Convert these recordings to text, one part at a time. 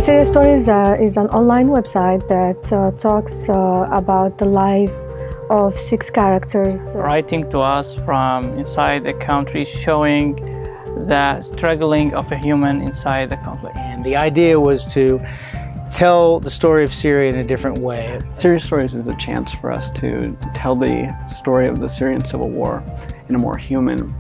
Syria Stories is an online website that talks about the life of 6 characters. Writing to us from inside the country, showing the struggling of a human inside the conflict. And the idea was to tell the story of Syria in a different way. Syria Stories is a chance for us to tell the story of the Syrian civil war in a more human,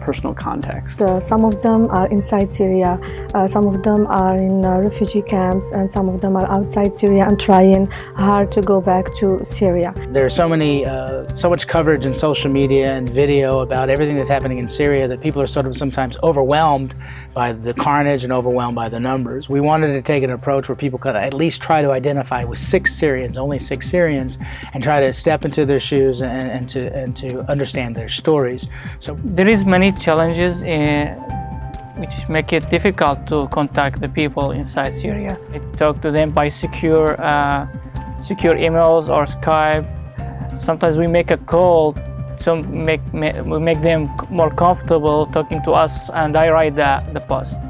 personal context. Some of them are inside Syria, some of them are in refugee camps, and some of them are outside Syria and trying hard to go back to Syria. There's so much coverage in social media and video about everything that's happening in Syria that people are sort of sometimes overwhelmed by the carnage and overwhelmed by the numbers. We wanted to take an approach where people could at least try to identify with 6 Syrians, only 6 Syrians, and try to step into their shoes and to understand their stories. So there is many challenges which make it difficult to contact the people inside Syria. I talk to them by secure emails or Skype. Sometimes we make a call, so we make them more comfortable talking to us, and I write the post.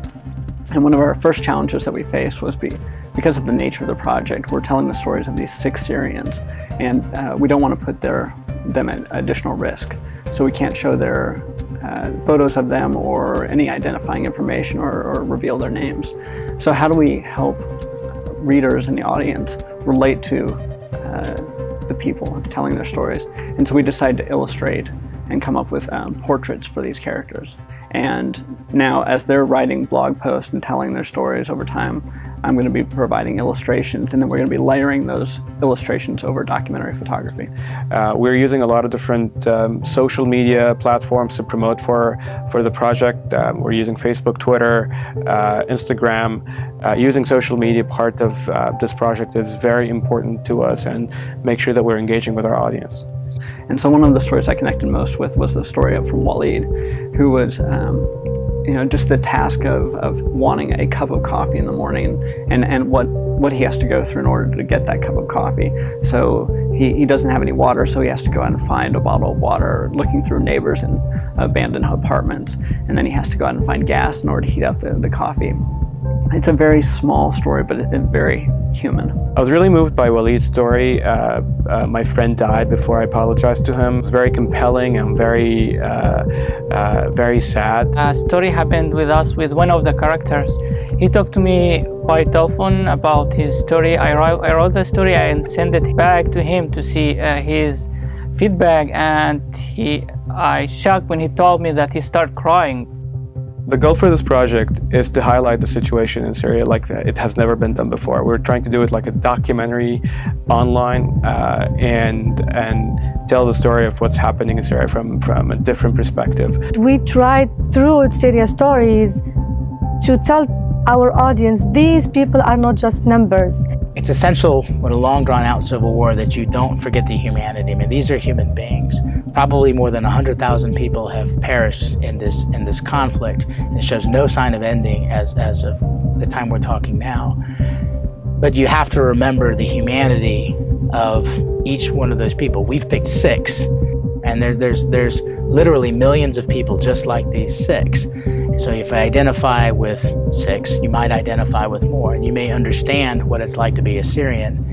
And one of our first challenges that we faced was because of the nature of the project, we're telling the stories of these 6 Syrians, and we don't want to put them at additional risk. So we can't show their photos of them or any identifying information or reveal their names. So how do we help readers in the audience relate to the people telling their stories? And so we decided to illustrate and come up with portraits for these characters. And now, as they're writing blog posts and telling their stories over time, I'm going to be providing illustrations, and then we're going to be layering those illustrations over documentary photography. We're using a lot of different social media platforms to promote for the project. We're using Facebook, Twitter, Instagram. Using social media part of this project is very important to us, and make sure that we're engaging with our audience. And so one of the stories I connected most with was the story from Waleed, who was just the task of wanting a cup of coffee in the morning, and what he has to go through in order to get that cup of coffee. So he doesn't have any water, so he has to go out and find a bottle of water, looking through neighbors and abandoned apartments, and then he has to go out and find gas in order to heat up the coffee. It's a very small story, but it's very human. I was really moved by Waleed's story. My friend died before I apologized to him. It was very compelling and very sad. A story happened with us with one of the characters. He talked to me by telephone about his story. I wrote the story and sent it back to him to see his feedback, and I shocked when he told me that he started crying. The goal for this project is to highlight the situation in Syria like that. It has never been done before. We're trying to do it like a documentary online and tell the story of what's happening in Syria from a different perspective. We tried through Syria Stories to tell our audience these people are not just numbers. It's essential with a long drawn-out civil war that you don't forget the humanity. I mean, these are human beings. Probably more than 100,000 people have perished in this conflict, and it shows no sign of ending as of the time we're talking now. But you have to remember the humanity of each one of those people. We've picked 6, and there's literally millions of people just like these 6. So if I identify with 6, you might identify with more, and you may understand what it's like to be a Syrian.